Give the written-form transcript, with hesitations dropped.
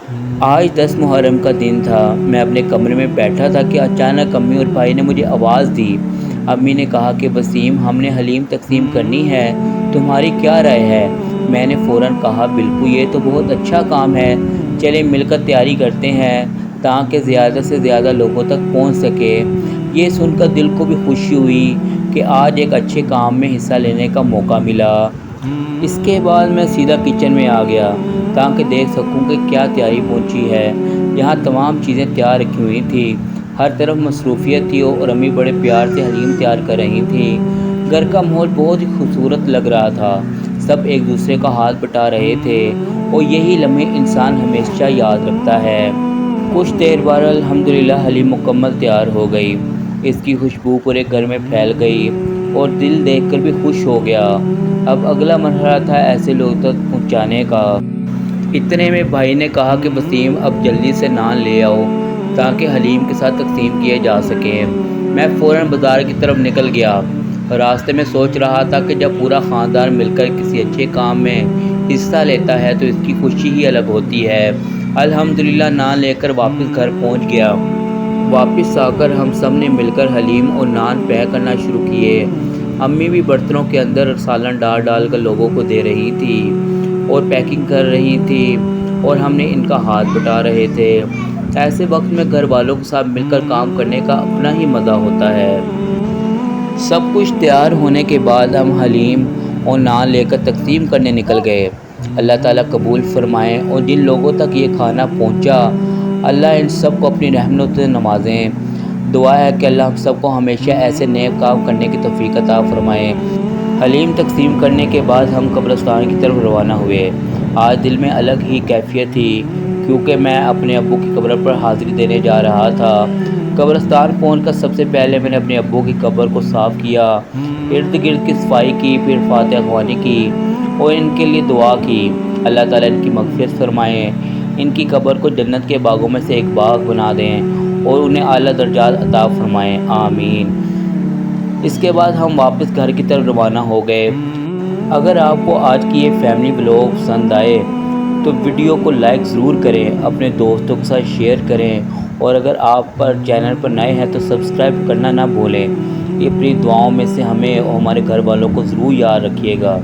آج 10 محرم کا دن تھا۔ میں اپنے کمرے میں بیٹھا تھا کہ اچانک امی اور بھائی نے مجھے آواز دی۔ امی نے کہا کہ وسیم، ہم نے حلیم تقسیم کرنی ہے، تمہاری کیا رائے ہے؟ میں نے فوراً کہا بالکل، یہ تو بہت اچھا کام ہے، چلیں مل کر تیاری کرتے ہیں تاکہ زیادہ سے زیادہ لوگوں تک پہنچ سکے۔ یہ سن کر دل کو بھی خوشی ہوئی کہ آج ایک اچھے کام میں حصہ لینے کا موقع ملا۔ اس کے بعد میں سیدھا کچن میں آ گیا تاکہ دیکھ سکوں کہ کیا تیاری پہنچی ہے۔ یہاں تمام چیزیں تیار رکھی ہوئی تھیں، ہر طرف مصروفیت تھی اور امی بڑے پیار سے حلیم تیار کر رہی تھیں۔ گھر کا ماحول بہت ہی خوبصورت لگ رہا تھا، سب ایک دوسرے کا ہاتھ بٹا رہے تھے اور یہی لمحے انسان ہمیشہ یاد رکھتا ہے۔ کچھ دیر بعد الحمدللہ حلیم مکمل تیار ہو گئی، اس کی خوشبو پورے گھر میں پھیل گئی اور دل دیکھ کر بھی خوش ہو گیا۔ اب اگلا مرحلہ تھا ایسے لوگوں تک پہنچانے کا۔ اتنے میں بھائی نے کہا کہ وسیم، اب جلدی سے نان لے آؤ تاکہ حلیم کے ساتھ تقسیم کیے جا سکیں۔ میں فوراً بازار کی طرف نکل گیا۔ راستے میں سوچ رہا تھا کہ جب پورا خاندان مل کر کسی اچھے کام میں حصہ لیتا ہے تو اس کی خوشی ہی الگ ہوتی ہے۔ الحمدللہ نان لے کر واپس گھر پہنچ گیا۔ واپس آ کر ہم سب نے مل کر حلیم اور نان پیک کرنا شروع کیے۔ امی بھی برتنوں کے اندر سالن ڈال ڈال کر لوگوں کو دے رہی تھی اور پیکنگ کر رہی تھی اور ہم نے ان کا ہاتھ بٹا رہے تھے۔ ایسے وقت میں گھر والوں کے ساتھ مل کر کام کرنے کا اپنا ہی مزہ ہوتا ہے۔ سب کچھ تیار ہونے کے بعد ہم حلیم اور نان لے کر تقسیم کرنے نکل گئے۔ اللہ تعالیٰ قبول فرمائے اور جن لوگوں تک یہ کھانا پہنچا، اللہ ان سب کو اپنی رحمتوں سے نوازیں۔ دعا ہے کہ اللہ ہم سب کو ہمیشہ ایسے نیک کام کرنے کی توفیق عطا فرمائے۔ حلیم تقسیم کرنے کے بعد ہم قبرستان کی طرف روانہ ہوئے۔ آج دل میں الگ ہی کیفیت تھی کیونکہ میں اپنے ابو کی قبر پر حاضری دینے جا رہا تھا۔ قبرستان پہنچ کر سب سے پہلے میں نے اپنے ابو کی قبر کو صاف کیا، ارد گرد کی صفائی کی، پھر فاتحہ خوانی کی اور ان کے لیے دعا کی۔ اللہ تعالیٰ ان کی مغفرت فرمائے، ان کی قبر کو جنت کے باغوں میں سے ایک باغ بنا دیں اور انہیں اعلیٰ درجات عطا فرمائیں، آمین۔ اس کے بعد ہم واپس گھر کی طرف روانہ ہو گئے۔ اگر آپ کو آج کی یہ فیملی ولاگ پسند آئے تو ویڈیو کو لائک ضرور کریں، اپنے دوستوں کے ساتھ شیئر کریں اور اگر آپ پر چینل پر نئے ہیں تو سبسکرائب کرنا نہ بھولیں۔ یہ اپنی دعاؤں میں سے ہمیں اور ہمارے گھر والوں کو ضرور یاد رکھیے گا۔